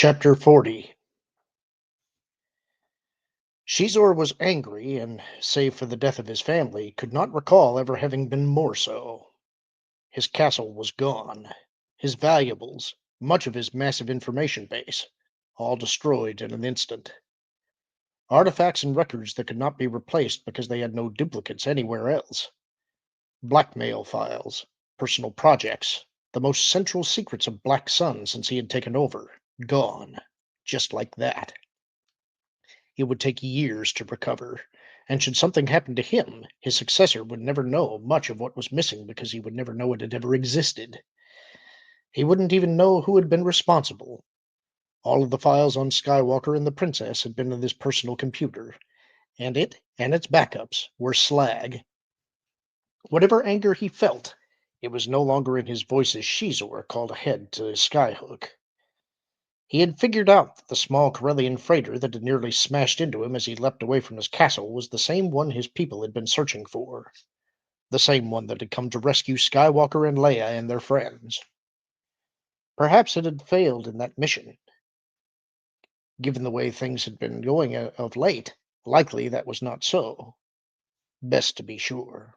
Chapter 40. Shizor was angry and, save for the death of his family, could not recall ever having been more so. His castle was gone. His valuables, much of his massive information base, all destroyed in an instant. Artifacts and records that could not be replaced because they had no duplicates anywhere else. Blackmail files, personal projects, the most central secrets of Black Sun since he had taken over, gone. Just like that. It would take years to recover, and should something happen to him, his successor would never know much of what was missing because he would never know it had ever existed. He wouldn't even know who had been responsible. All of the files on Skywalker and the Princess had been in his personal computer, and it and its backups were slag. Whatever anger he felt, it was no longer in his voice as Shizor called ahead to Skyhook. He had figured out that the small Corellian freighter that had nearly smashed into him as he leapt away from his castle was the same one his people had been searching for, the same one that had come to rescue Skywalker and Leia and their friends. Perhaps it had failed in that mission. Given the way things had been going of late, likely that was not so. Best to be sure.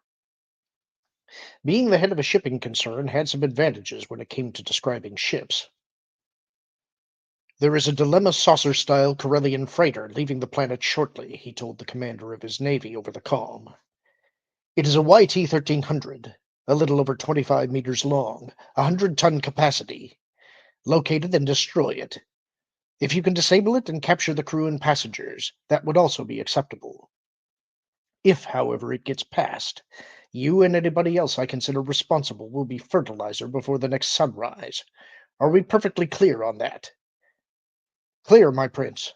Being the head of a shipping concern had some advantages when it came to describing ships. "There is a Dilemma saucer-style Corellian freighter leaving the planet shortly," he told the commander of his navy over the comm. "It is a YT-1300, a little over 25 meters long, 100-ton capacity. Locate it and destroy it. If you can disable it and capture the crew and passengers, that would also be acceptable. If, however, it gets past, you and anybody else I consider responsible will be fertilizer before the next sunrise. Are we perfectly clear on that?" "Clear, my prince."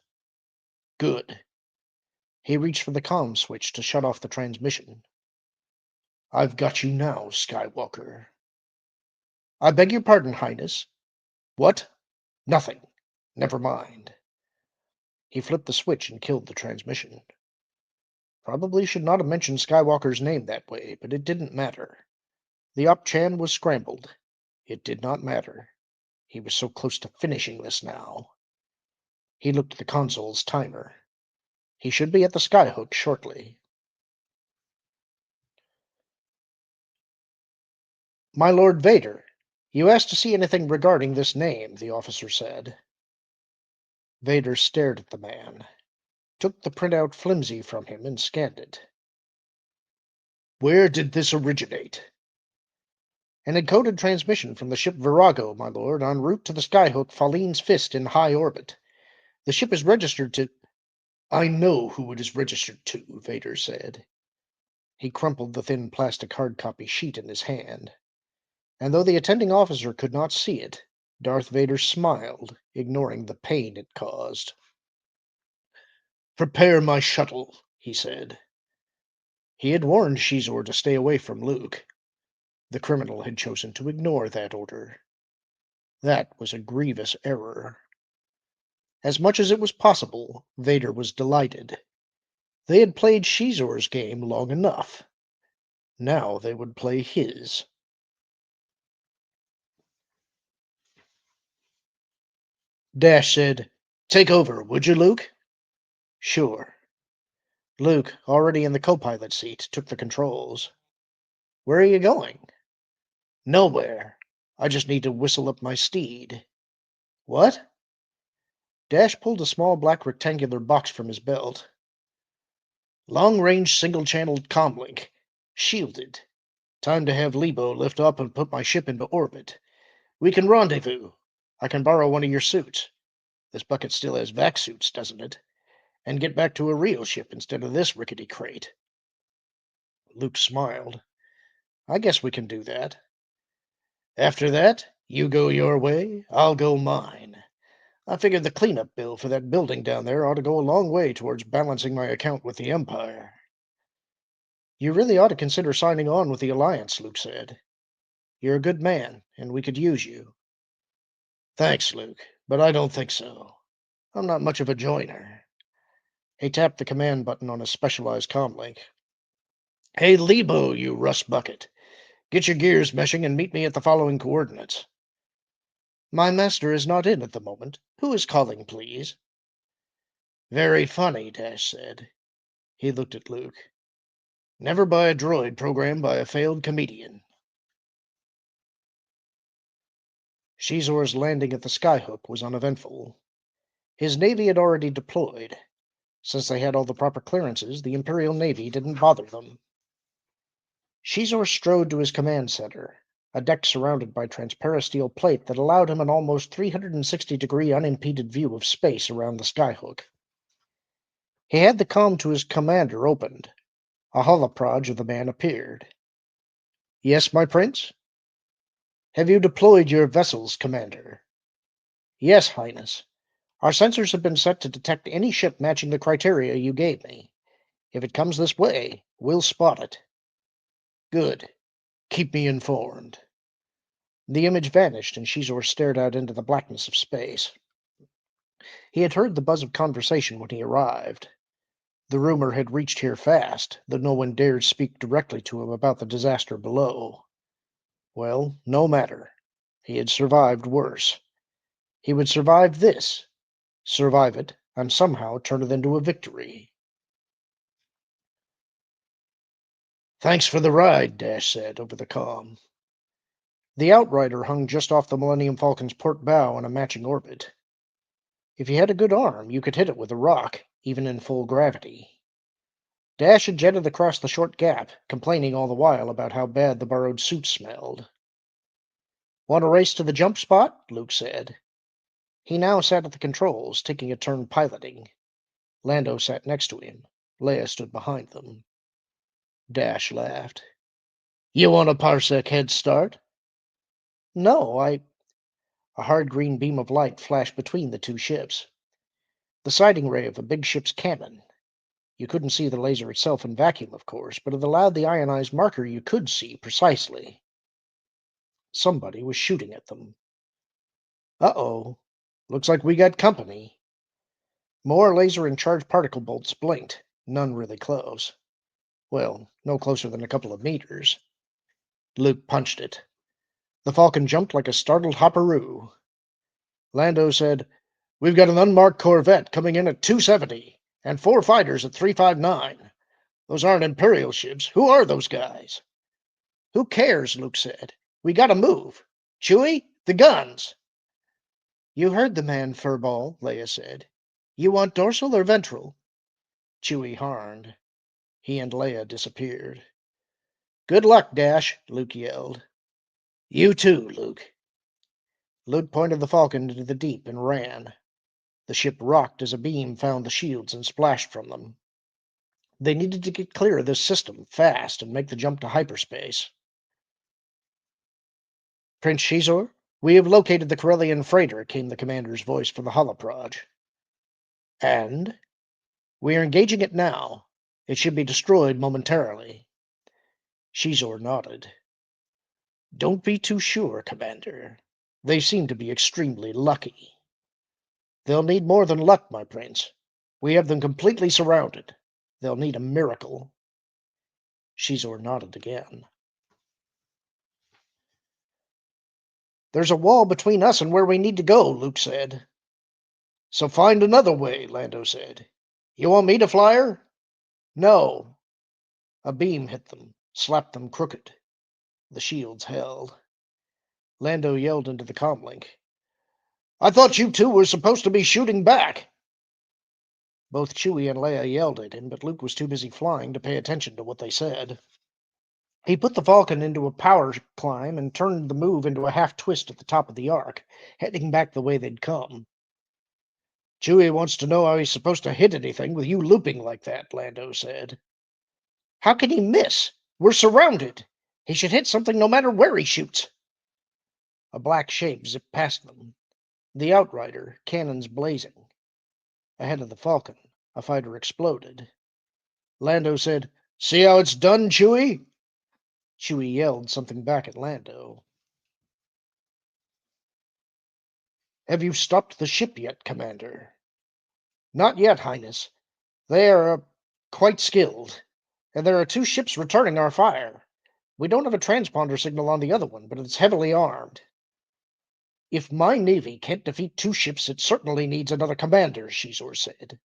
"Good." He reached for the comm switch to shut off the transmission. "I've got you now, Skywalker." "I beg your pardon, Highness." "What?" "Nothing. Never mind." He flipped the switch and killed the transmission. Probably should not have mentioned Skywalker's name that way, but it didn't matter. The Op-Chan was scrambled. It did not matter. He was so close to finishing this now. He looked at the console's timer. He should be at the Skyhook shortly. "My Lord Vader, you asked to see anything regarding this name," the officer said. Vader stared at the man, took the printout flimsy from him, and scanned it. "Where did this originate?" "An encoded transmission from the ship Virago, my lord, en route to the Skyhook Falene's Fist in high orbit. The ship is registered to—" "I know who it is registered to," Vader said. He crumpled the thin plastic hard copy sheet in his hand. And though the attending officer could not see it, Darth Vader smiled, ignoring the pain it caused. "Prepare my shuttle," he said. He had warned Shizor to stay away from Luke. The criminal had chosen to ignore that order. That was a grievous error. As much as it was possible, Vader was delighted. They had played Shizor's game long enough. Now they would play his. Dash said, "Take over, would you, Luke?" "Sure." Luke, already in the co-pilot seat, took the controls. "Where are you going?" "Nowhere. I just need to whistle up my steed." "What?" Dash pulled a small black rectangular box from his belt. "Long-range single-channeled comlink. Shielded. Time to have Lebo lift up and put my ship into orbit. We can rendezvous. I can borrow one of your suits. This bucket still has vac suits, doesn't it? And get back to a real ship instead of this rickety crate." Luke smiled. "I guess we can do that. After that, you go your way, I'll go mine. I figured the cleanup bill for that building down there ought to go a long way towards balancing my account with the Empire." "You really ought to consider signing on with the Alliance," Luke said. "You're a good man, and we could use you." "Thanks, Luke, but I don't think so. I'm not much of a joiner." He tapped the command button on his specialized comlink. "Hey, Lebo, you rust bucket. Get your gears meshing and meet me at the following coordinates." My master is not in at the moment. Who is calling, please? Very funny, Dash said. He looked at Luke. Never by a droid programmed by a failed comedian. Shizor's landing at the Skyhook was uneventful. His navy had already deployed. Since they had all the proper clearances, the Imperial Navy didn't bother them. Shizor strode to his command center, a deck surrounded by transparent steel plate that allowed him an almost 360-degree unimpeded view of space around the Skyhook. He had the comm to his commander opened. A holoproj of the man appeared. Yes, my prince? Have you deployed your vessels, Commander? Yes, Highness. Our sensors have been set to detect any ship matching the criteria you gave me. If it comes this way, we'll spot it. Good. Keep me informed. The image vanished, and Shizor stared out into the blackness of space. He had heard the buzz of conversation when he arrived. The rumor had reached here fast, though no one dared speak directly to him about the disaster below. Well, no matter. He had survived worse. He would survive this, survive it, and somehow turn it into a victory. Thanks for the ride, Dash said over the comm. The Outrider hung just off the Millennium Falcon's port bow in a matching orbit. If you had a good arm, you could hit it with a rock, even in full gravity. Dash had jetted across the short gap, complaining all the while about how bad the borrowed suit smelled. Want to race to the jump spot? Luke said. He now sat at the controls, taking a turn piloting. Lando sat next to him. Leia stood behind them. Dash laughed. You want a parsec head start? No, A hard green beam of light flashed between the two ships. The sighting ray of a big ship's cannon. You couldn't see the laser itself in vacuum, of course, but it allowed the ionized marker you could see precisely. Somebody was shooting at them. Uh-oh. Looks like we got company. More laser and charged particle bolts blinked, none really close. Well, no closer than a couple of meters. Luke punched it. The Falcon jumped like a startled hopperoo. Lando said, We've got an unmarked Corvette coming in at 270, and 4 fighters at 359. Those aren't Imperial ships. Who are those guys? Who cares, Luke said. We gotta move. Chewie, the guns. You heard the man, Furball, Leia said. You want dorsal or ventral? Chewie harned. He and Leia disappeared. Good luck, Dash, Luke yelled. You too, Luke. Luke pointed the Falcon into the deep and ran. The ship rocked as a beam found the shields and splashed from them. They needed to get clear of this system fast and make the jump to hyperspace. Prince Shizor, we have located the Corellian freighter, came the commander's voice from the holoproj. And? We are engaging it now. It should be destroyed momentarily. Shizor nodded. Don't be too sure, Commander. They seem to be extremely lucky. They'll need more than luck, my prince. We have them completely surrounded. They'll need a miracle. Shizor nodded again. There's a wall between us and where we need to go, Luke said. So find another way, Lando said. You want me to fly her? No. A beam hit them, slapped them crooked. The shields held. Lando yelled into the comlink. I thought you two were supposed to be shooting back. Both Chewie and Leia yelled at him, but Luke was too busy flying to pay attention to what they said. He put the Falcon into a power climb and turned the move into a half-twist at the top of the arc, heading back the way they'd come. Chewie wants to know how he's supposed to hit anything with you looping like that, Lando said. How can he miss? We're surrounded. He should hit something no matter where he shoots. A black shape zipped past them. The Outrider, cannons blazing. Ahead of the Falcon, a fighter exploded. Lando said, See how it's done, Chewie? Chewie yelled something back at Lando. Have you stopped the ship yet, Commander? Not yet, Highness. They are quite skilled, and there are 2 ships returning our fire. We don't have a transponder signal on the other one, but it's heavily armed. If my navy can't defeat two ships, it certainly needs another commander, Shizor said.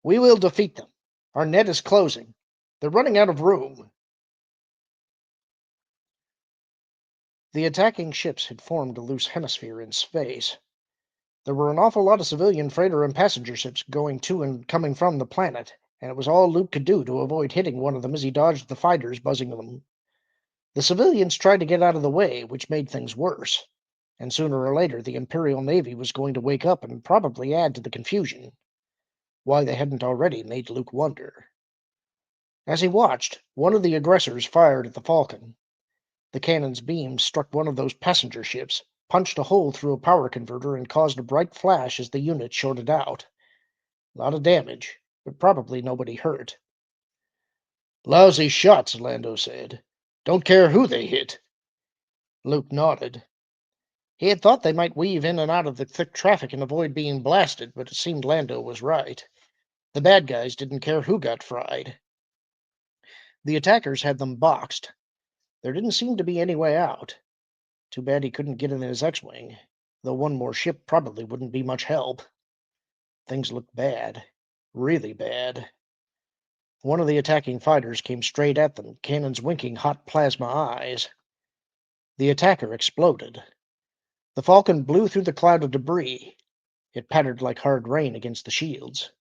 We will defeat them. Our net is closing. They're running out of room. The attacking ships had formed a loose hemisphere in space. There were an awful lot of civilian freighter and passenger ships going to and coming from the planet, and it was all Luke could do to avoid hitting one of them as he dodged the fighters buzzing them. The civilians tried to get out of the way, which made things worse, and sooner or later the Imperial Navy was going to wake up and probably add to the confusion. Why they hadn't already made Luke wonder. As he watched, one of the aggressors fired at the Falcon. The cannon's beam struck one of those passenger ships, punched a hole through a power converter, and caused a bright flash as the unit shorted out. A lot of damage, but probably nobody hurt. Lousy shots, Lando said. Don't care who they hit. Luke nodded. He had thought they might weave in and out of the thick traffic and avoid being blasted, but it seemed Lando was right. The bad guys didn't care who got fried. The attackers had them boxed. There didn't seem to be any way out. Too bad he couldn't get in his X-Wing, though one more ship probably wouldn't be much help. Things looked bad. Really bad. One of the attacking fighters came straight at them, cannons winking hot plasma eyes. The attacker exploded. The Falcon blew through the cloud of debris. It pattered like hard rain against the shields.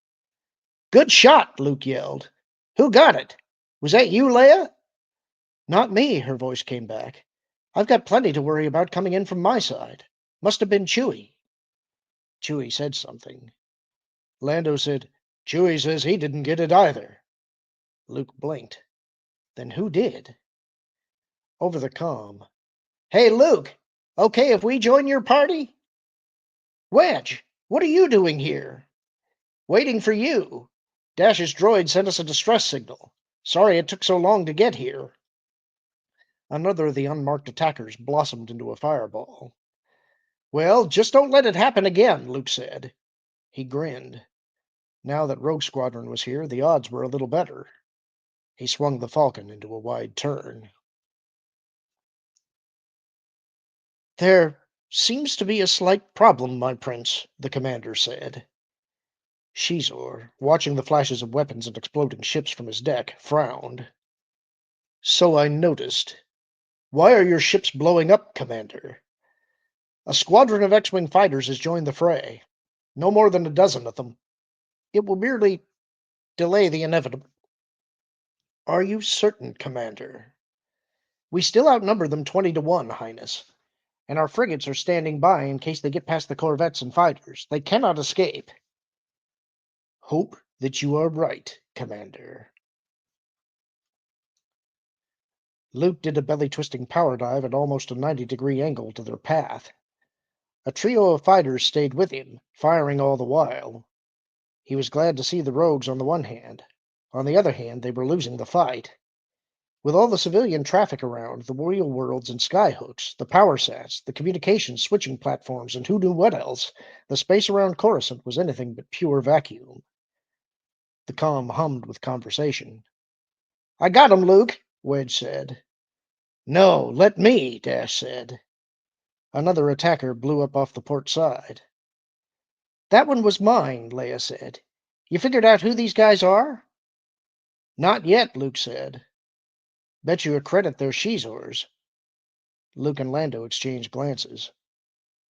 Good shot, Luke yelled. Who got it? Was that you, Leia? Not me, her voice came back. I've got plenty to worry about coming in from my side. Must have been Chewie. Chewie said something. Lando said, Chewie says he didn't get it either. Luke blinked. Then who did? Over the comm. Hey, Luke, okay if we join your party? Wedge, what are you doing here? Waiting for you. Dash's droid sent us a distress signal. Sorry it took so long to get here. Another of the unmarked attackers blossomed into a fireball. Well, just don't let it happen again, Luke said. He grinned. Now that Rogue Squadron was here, the odds were a little better. He swung the Falcon into a wide turn. There seems to be a slight problem, my prince, the commander said. Shizor, watching the flashes of weapons and exploding ships from his deck, frowned. So I noticed. Why are your ships blowing up, Commander? A squadron of X-Wing fighters has joined the fray. No more than a dozen of them. It will merely delay the inevitable. Are you certain, Commander? We still outnumber them 20-1, Highness, and our frigates are standing by in case they get past the corvettes and fighters. They cannot escape. Hope that you are right, Commander. Luke did a belly-twisting power dive at almost a 90-degree angle to their path. A trio of fighters stayed with him, firing all the while. He was glad to see the rogues on the one hand. On the other hand, they were losing the fight. With all the civilian traffic around, the wheel worlds and skyhooks, the power sats, the communications switching platforms, and who knew what else, the space around Coruscant was anything but pure vacuum. The comm hummed with conversation. I got him, Luke, Wedge said. No, let me, Dash said. Another attacker blew up off the port side. That one was mine, Leia said. You figured out who these guys are? Not yet, Luke said. Bet you a credit they're Shizors. Luke and Lando exchanged glances.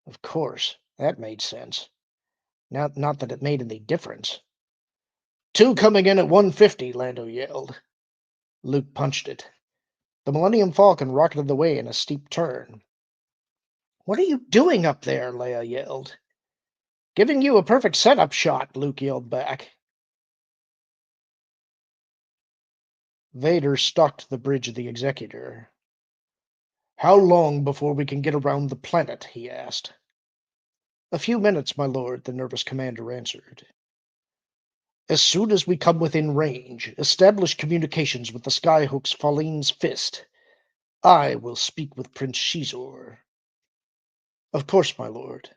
Of course, that made sense. Not that it made any difference. Two coming in at 150, Lando yelled. Luke punched it. The Millennium Falcon rocketed away in a steep turn. What are you doing up there? Leia yelled. Giving you a perfect setup shot, Luke yelled back. Vader stalked the bridge of the Executor. How long before we can get around the planet? He asked. A few minutes, my lord, the nervous commander answered. As soon as we come within range, establish communications with the Skyhook's Falene's Fist. I will speak with Prince Shizor. Of course, my lord.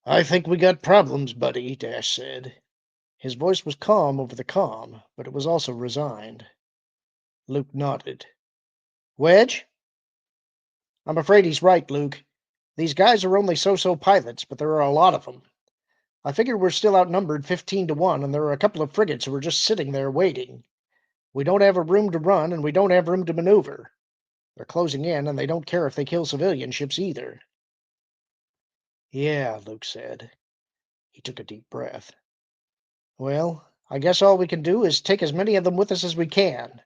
I think we got problems, buddy, Dash said. His voice was calm over the comm, but it was also resigned. Luke nodded. Wedge? I'm afraid he's right, Luke. These guys are only so-so pilots, but there are a lot of them. I figure we're still outnumbered 15 to 1, and there are a couple of frigates who are just sitting there waiting. We don't have a room to run, and we don't have room to maneuver. They're closing in, and they don't care if they kill civilian ships either. Yeah, Luke said. He took a deep breath. Well, I guess all we can do is take as many of them with us as we can,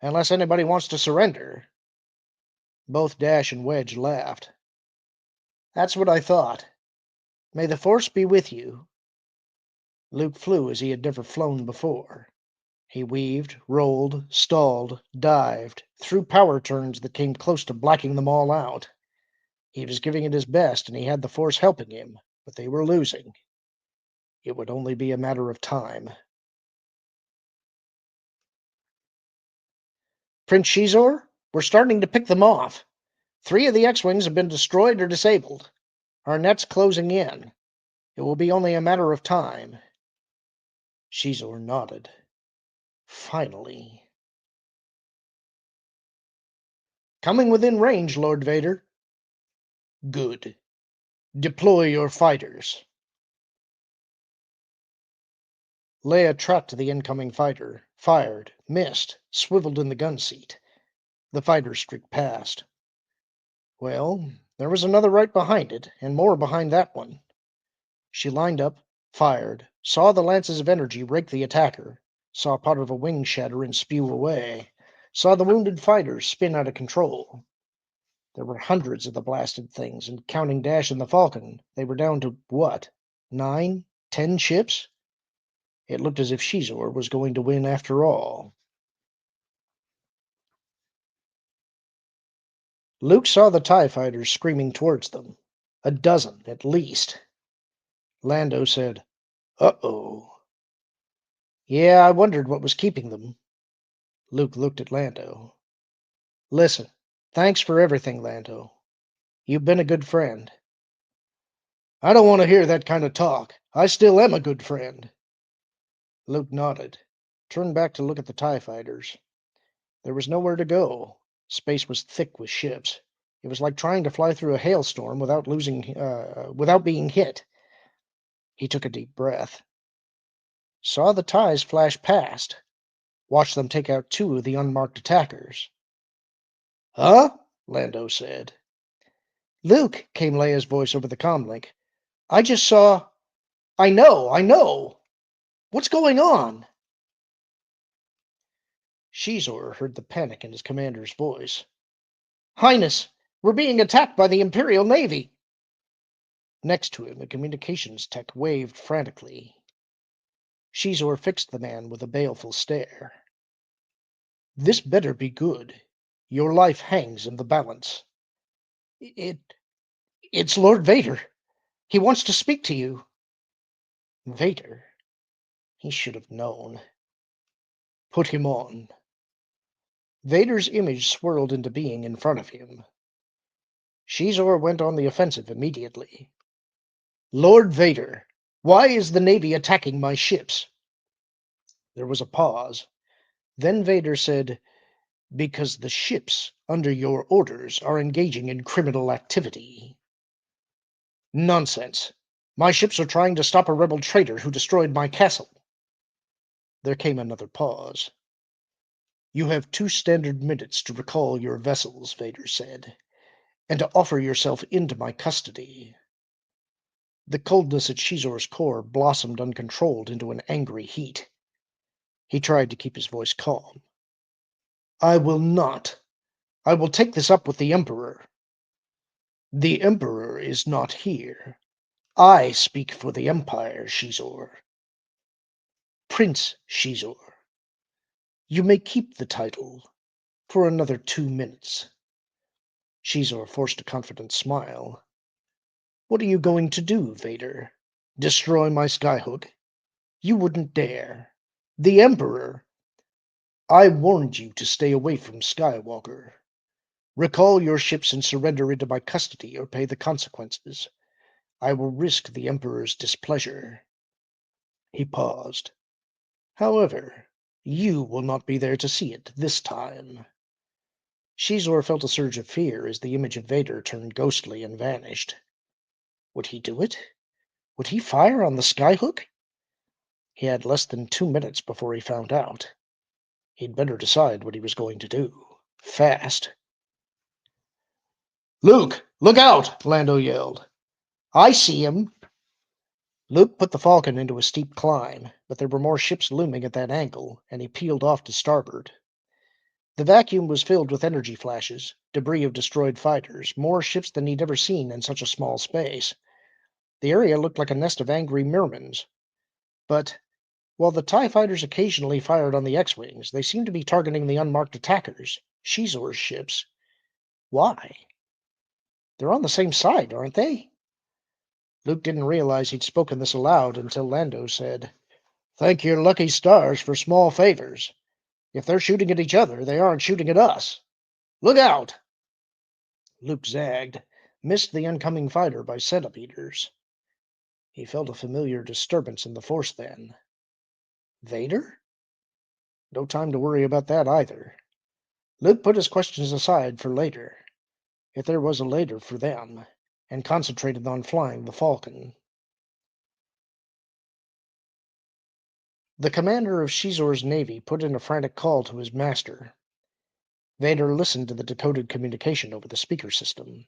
unless anybody wants to surrender. Both Dash and Wedge laughed. That's what I thought. May the Force be with you. Luke flew as he had never flown before. He weaved, rolled, stalled, dived, threw power turns that came close to blacking them all out. He was giving it his best, and he had the Force helping him, but they were losing. It would only be a matter of time. Prince Shizor, we're starting to pick them off. 3 of the X-Wings have been destroyed or disabled. Our net's closing in. It will be only a matter of time. Shizor nodded. Finally. Coming within range, Lord Vader. Good. Deploy your fighters. Leia tracked the incoming fighter, fired, missed, swiveled in the gun seat. The fighter streaked past. Well, there was another right behind it, and more behind that one. She lined up, fired, saw the lances of energy rake the attacker, saw part of a wing shatter and spew away, saw the wounded fighters spin out of control. There were hundreds of the blasted things, and counting Dash and the Falcon, they were down to what? 9, 10 ships? It looked as if Shizor was going to win after all. Luke saw the TIE fighters screaming towards them. A dozen, at least. Lando said, "Uh-oh." Yeah, I wondered what was keeping them. Luke looked at Lando. Listen, thanks for everything, Lando. You've been a good friend. I don't want to hear that kind of talk. I still am a good friend. Luke nodded, turned back to look at the TIE fighters. There was nowhere to go. Space was thick with ships. It was like trying to fly through a hailstorm without being hit. He took a deep breath. Saw the TIEs flash past. Watched them take out 2 of the unmarked attackers. Huh? Lando said. Luke, came Leia's voice over the comlink. I just saw. I know. What's going on? Shizor heard the panic in his commander's voice. Highness, we're being attacked by the Imperial Navy. Next to him, a communications tech waved frantically. Shizor fixed the man with a baleful stare. This better be good. Your life hangs in the balance. It's Lord Vader. He wants to speak to you. Vader? He should have known. Put him on. Vader's image swirled into being in front of him. Shizor went on the offensive immediately. Lord Vader, why is the Navy attacking my ships? There was a pause. Then Vader said, because the ships under your orders are engaging in criminal activity. Nonsense. My ships are trying to stop a rebel traitor who destroyed my castle. There came another pause. You have 2 standard minutes to recall your vessels, Vader said, and to offer yourself into my custody. The coldness at Shizor's core blossomed uncontrolled into an angry heat. He tried to keep his voice calm. I will not. I will take this up with the Emperor. The Emperor is not here. I speak for the Empire, Shizor. Prince Shizor. You may keep the title for another 2 minutes. Shizor forced a confident smile. What are you going to do, Vader? Destroy my skyhook? You wouldn't dare. The Emperor. I warned you to stay away from Skywalker. Recall your ships and surrender into my custody or pay the consequences. I will risk the Emperor's displeasure. He paused. However, you will not be there to see it this time. Shizor felt a surge of fear as the image of Vader turned ghostly and vanished. Would he do it? Would he fire on the skyhook? He had less than 2 minutes before he found out. He'd better decide what he was going to do. Fast. "Luke, look out!" Lando yelled. "I see him." Luke put the Falcon into a steep climb, but there were more ships looming at that angle, and he peeled off to starboard. The vacuum was filled with energy flashes, debris of destroyed fighters, more ships than he'd ever seen in such a small space. The area looked like a nest of angry mermans. But while the TIE fighters occasionally fired on the X-Wings, they seemed to be targeting the unmarked attackers, Shizor's ships. Why? They're on the same side, aren't they? Luke didn't realize he'd spoken this aloud until Lando said, "Thank your lucky stars for small favors. If they're shooting at each other, they aren't shooting at us. Look out!" Luke zagged, missed the oncoming fighter by centimeters. He felt a familiar disturbance in the Force then. Vader? No time to worry about that either. Luke put his questions aside for later, if there was a later for them, and concentrated on flying the Falcon. The commander of Shizor's navy put in a frantic call to his master. Vader listened to the decoded communication over the speaker system.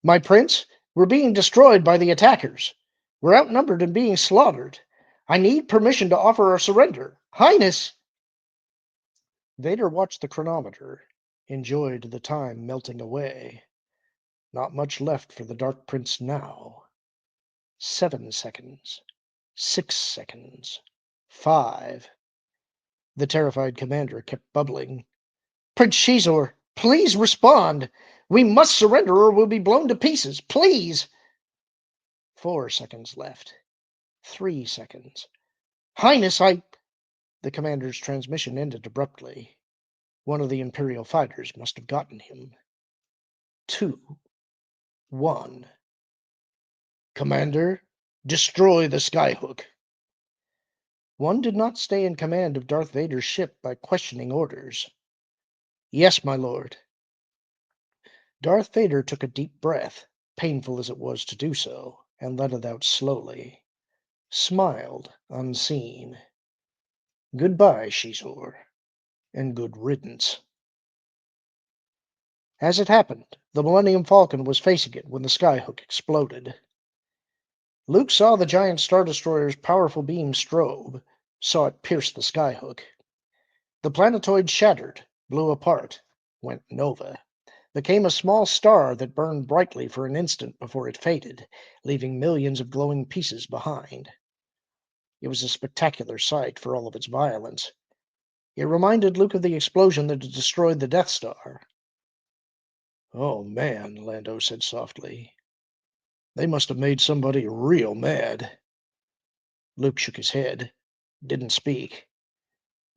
"My prince, we're being destroyed by the attackers. We're outnumbered and being slaughtered. I need permission to offer our surrender. Highness!" Vader watched the chronometer, enjoyed the time melting away. Not much left for the Dark Prince now. 7 seconds. 6 seconds. 5. The terrified commander kept bubbling. "Prince Shizor, please respond! We must surrender or we'll be blown to pieces! Please!" 4 seconds left. 3 seconds. "Highness, I—" The commander's transmission ended abruptly. One of the Imperial fighters must have gotten him. 2. 1. "Commander, destroy the skyhook." One did not stay in command of Darth Vader's ship by questioning orders. "Yes, my lord." Darth Vader took a deep breath, painful as it was to do so, and let it out slowly. Smiled, unseen. "Goodbye, Shizor, and good riddance." As it happened, the Millennium Falcon was facing it when the skyhook exploded. Luke saw the giant Star Destroyer's powerful beam strobe, saw it pierce the skyhook. The planetoid shattered, blew apart, went nova, became a small star that burned brightly for an instant before it faded, leaving millions of glowing pieces behind. It was a spectacular sight for all of its violence. It reminded Luke of the explosion that had destroyed the Death Star. "Oh, man," Lando said softly. "They must have made somebody real mad." Luke shook his head, didn't speak.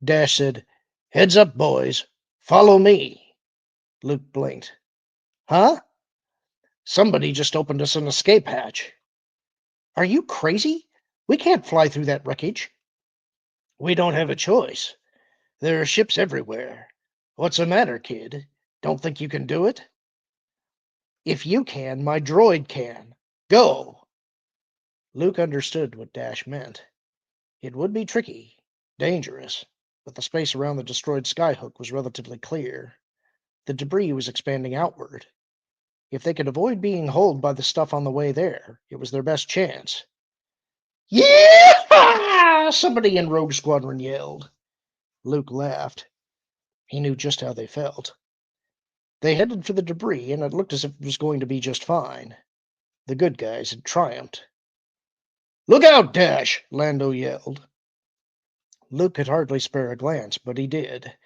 Dash said, "Heads up, boys. Follow me." Luke blinked. "Huh?" "Somebody just opened us an escape hatch." "Are you crazy? We can't fly through that wreckage." "We don't have a choice. There are ships everywhere. What's the matter, kid? Don't think you can do it?" "If you can, my droid can. Go!" Luke understood what Dash meant. It would be tricky, dangerous, but the space around the destroyed skyhook was relatively clear. The debris was expanding outward. If they could avoid being holed by the stuff on the way there, it was their best chance. "Yeah!" Somebody in Rogue Squadron yelled. Luke laughed. He knew just how they felt. They headed for the debris, and it looked as if it was going to be just fine. The good guys had triumphed. "Look out, Dash!" Lando yelled. Luke could hardly spare a glance, but he did,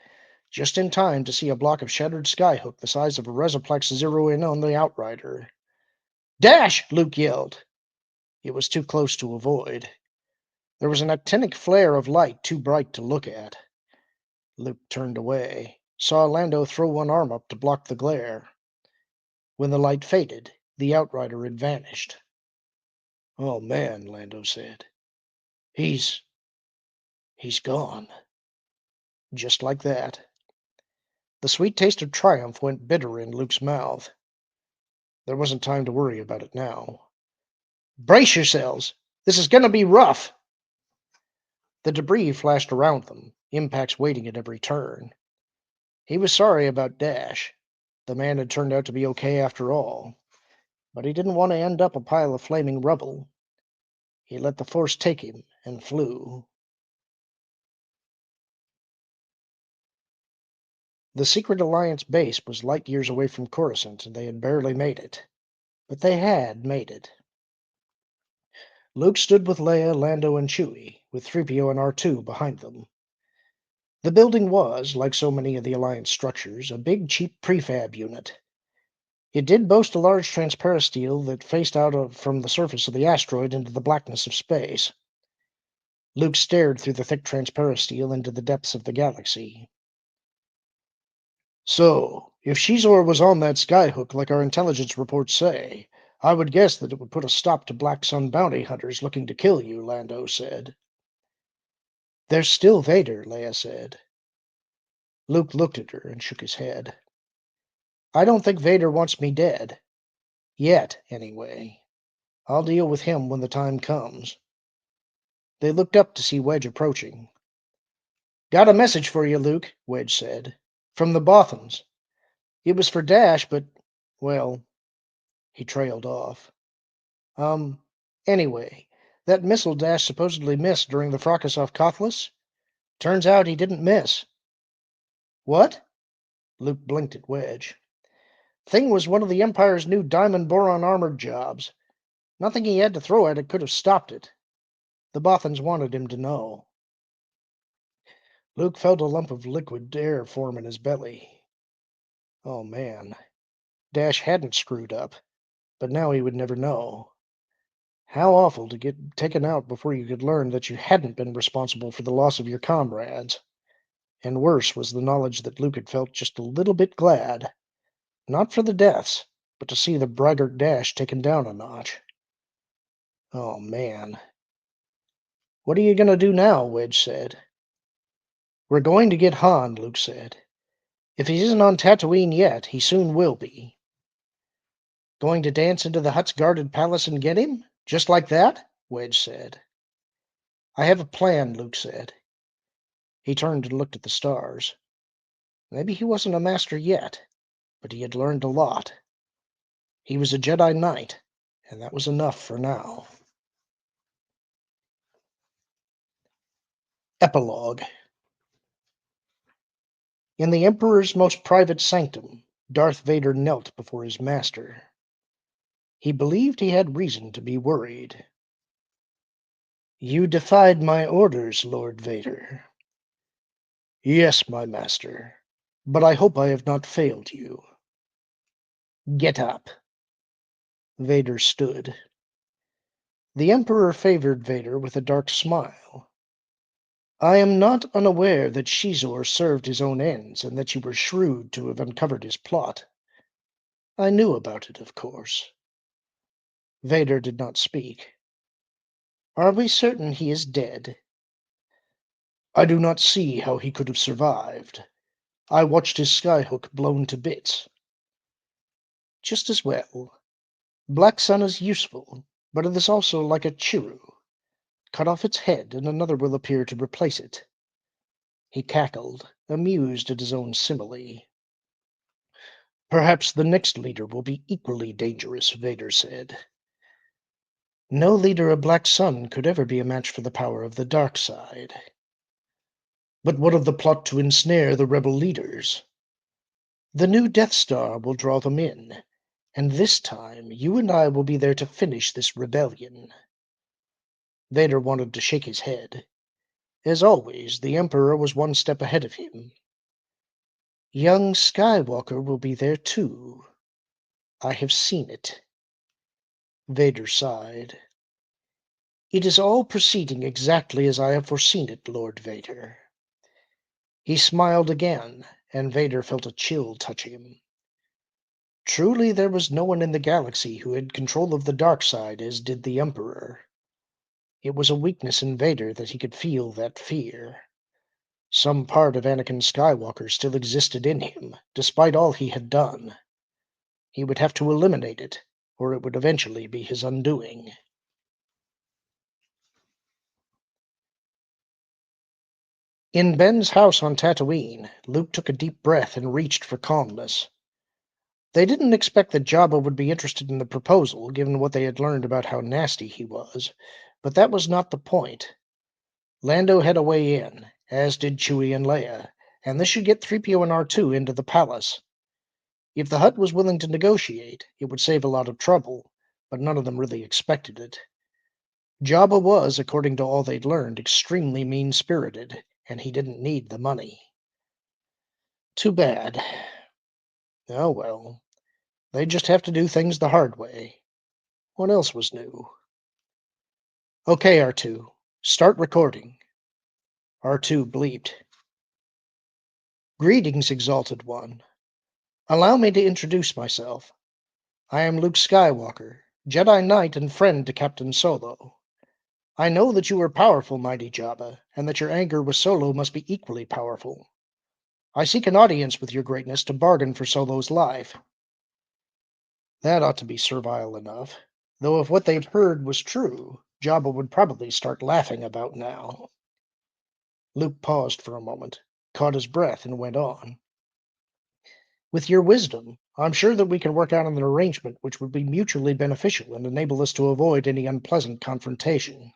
just in time to see a block of shattered skyhook the size of a Resiplex zero in on the Outrider. "Dash!" Luke yelled. It was too close to avoid. There was an actinic flare of light too bright to look at. Luke turned away, saw Lando throw one arm up to block the glare. When the light faded, the Outrider had vanished. "Oh, man," Lando said. He's gone." Just like that. The sweet taste of triumph went bitter in Luke's mouth. There wasn't time to worry about it now. Brace yourselves! This is going to be rough! The debris flashed around them, impacts waiting at every turn. He was sorry about Dash. The man had turned out to be okay after all, but he didn't want to end up a pile of flaming rubble. He let the force take him and flew. The Secret Alliance base was light years away from Coruscant, and they had barely made it. But they had made it. Luke stood with Leia, Lando, and Chewie, with 3PO and R2 behind them. The building was, like so many of the Alliance structures, a big, cheap prefab unit. It did boast a large transparisteel that faced out from the surface of the asteroid into the blackness of space. Luke stared through the thick transparisteel into the depths of the galaxy. So, if Shizor was on that skyhook like our intelligence reports say, I would guess that it would put a stop to Black Sun bounty hunters looking to kill you, Lando said. There's still Vader, Leia said. Luke looked at her and shook his head. I don't think Vader wants me dead. Yet, anyway. I'll deal with him when the time comes. They looked up to see Wedge approaching. Got a message for you, Luke, Wedge said. From the Bothans. It was for Dash, but, well, he trailed off. Anyway, that missile Dash supposedly missed during the fracas off Kothlas? Turns out he didn't miss. What? Luke blinked at Wedge. Thing was one of the Empire's new diamond boron armored jobs. Nothing he had to throw at it could have stopped it. The Bothans wanted him to know. Luke felt a lump of liquid air form in his belly. Oh, man. Dash hadn't screwed up, but now he would never know. How awful to get taken out before you could learn that you hadn't been responsible for the loss of your comrades. And worse was the knowledge that Luke had felt just a little bit glad. Not for the deaths, but to see the braggart Dash taken down a notch. Oh, man. What are you going to do now? Wedge said. We're going to get Han, Luke said. If he isn't on Tatooine yet, he soon will be. Going to dance into the Hutt's guarded palace and get him? Just like that? Wedge said. I have a plan, Luke said. He turned and looked at the stars. Maybe he wasn't a master yet, but he had learned a lot. He was a Jedi Knight, and that was enough for now. Epilogue. In the Emperor's most private sanctum, Darth Vader knelt before his master. He believed he had reason to be worried. You defied my orders, Lord Vader. Yes, my master, but I hope I have not failed you. Get up. Vader stood. The Emperor favored Vader with a dark smile. I am not unaware that Shizor served his own ends and that you were shrewd to have uncovered his plot. I knew about it, of course. Vader did not speak. Are we certain he is dead? I do not see how he could have survived. I watched his skyhook blown to bits. Just as well. Black Sun is useful, but it is also like a Chiru. Cut off its head, and another will appear to replace it. He cackled, amused at his own simile. Perhaps the next leader will be equally dangerous, Vader said. No leader of Black Sun could ever be a match for the power of the dark side. But what of the plot to ensnare the rebel leaders? The new Death Star will draw them in, and this time you and I will be there to finish this rebellion. Vader wanted to shake his head. As always, the Emperor was one step ahead of him. Young Skywalker will be there too. I have seen it. Vader sighed. It is all proceeding exactly as I have foreseen it, Lord Vader. He smiled again, and Vader felt a chill touch him. Truly there was no one in the galaxy who had control of the dark side as did the Emperor. It was a weakness in Vader that he could feel that fear. Some part of Anakin Skywalker still existed in him, despite all he had done. He would have to eliminate it, or it would eventually be his undoing. In Ben's house on Tatooine, Luke took a deep breath and reached for calmness. They didn't expect that Jabba would be interested in the proposal, given what they had learned about how nasty he was, but that was not the point. Lando had a way in, as did Chewie and Leia, and this should get 3PO and R2 into the palace. If the Hutt was willing to negotiate, it would save a lot of trouble, but none of them really expected it. Jabba was, according to all they'd learned, extremely mean-spirited, and he didn't need the money. Too bad. Oh well, they'd just have to do things the hard way. What else was new? Okay, R2, start recording. R2 bleeped. Greetings, Exalted One. Allow me to introduce myself. I am Luke Skywalker, Jedi Knight and friend to Captain Solo. I know that you are powerful, mighty Jabba, and that your anger with Solo must be equally powerful. I seek an audience with your greatness to bargain for Solo's life. That ought to be servile enough, though if what they'd heard was true, Jabba would probably start laughing about now. Luke paused for a moment, caught his breath, and went on. With your wisdom, I'm sure that we can work out an arrangement which would be mutually beneficial and enable us to avoid any unpleasant confrontation.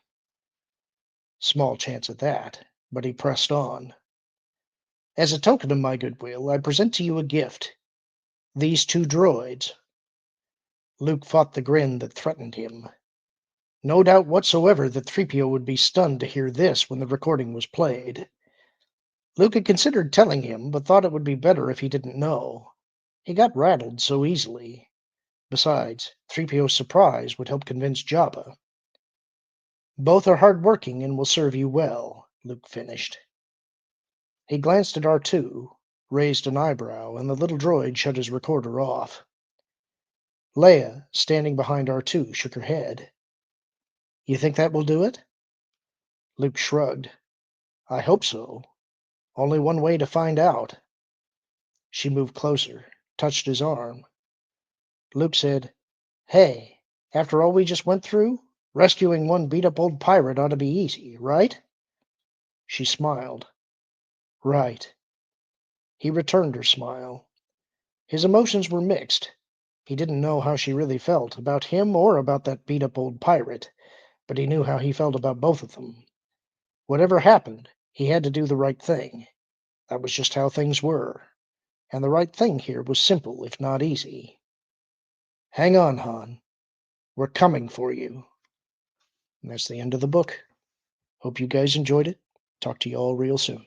Small chance of that, but he pressed on. As a token of my goodwill, I present to you a gift. These two droids. Luke fought the grin that threatened him. No doubt whatsoever that 3PO would be stunned to hear this when the recording was played. Luke had considered telling him, but thought it would be better if he didn't know. He got rattled so easily. Besides, 3PO's surprise would help convince Jabba. Both are hard-working and will serve you well, Luke finished. He glanced at R2, raised an eyebrow, and the little droid shut his recorder off. Leia, standing behind R2, shook her head. You think that will do it? Luke shrugged. I hope so. Only one way to find out. She moved closer, touched his arm. Luke said, Hey, after all we just went through, rescuing one beat-up old pirate ought to be easy, right? She smiled. Right. He returned her smile. His emotions were mixed. He didn't know how she really felt, about him or about that beat-up old pirate, but he knew how he felt about both of them. Whatever happened, he had to do the right thing. That was just how things were. And the right thing here was simple, if not easy. Hang on, Han. We're coming for you. And that's the end of the book. Hope you guys enjoyed it. Talk to you all real soon.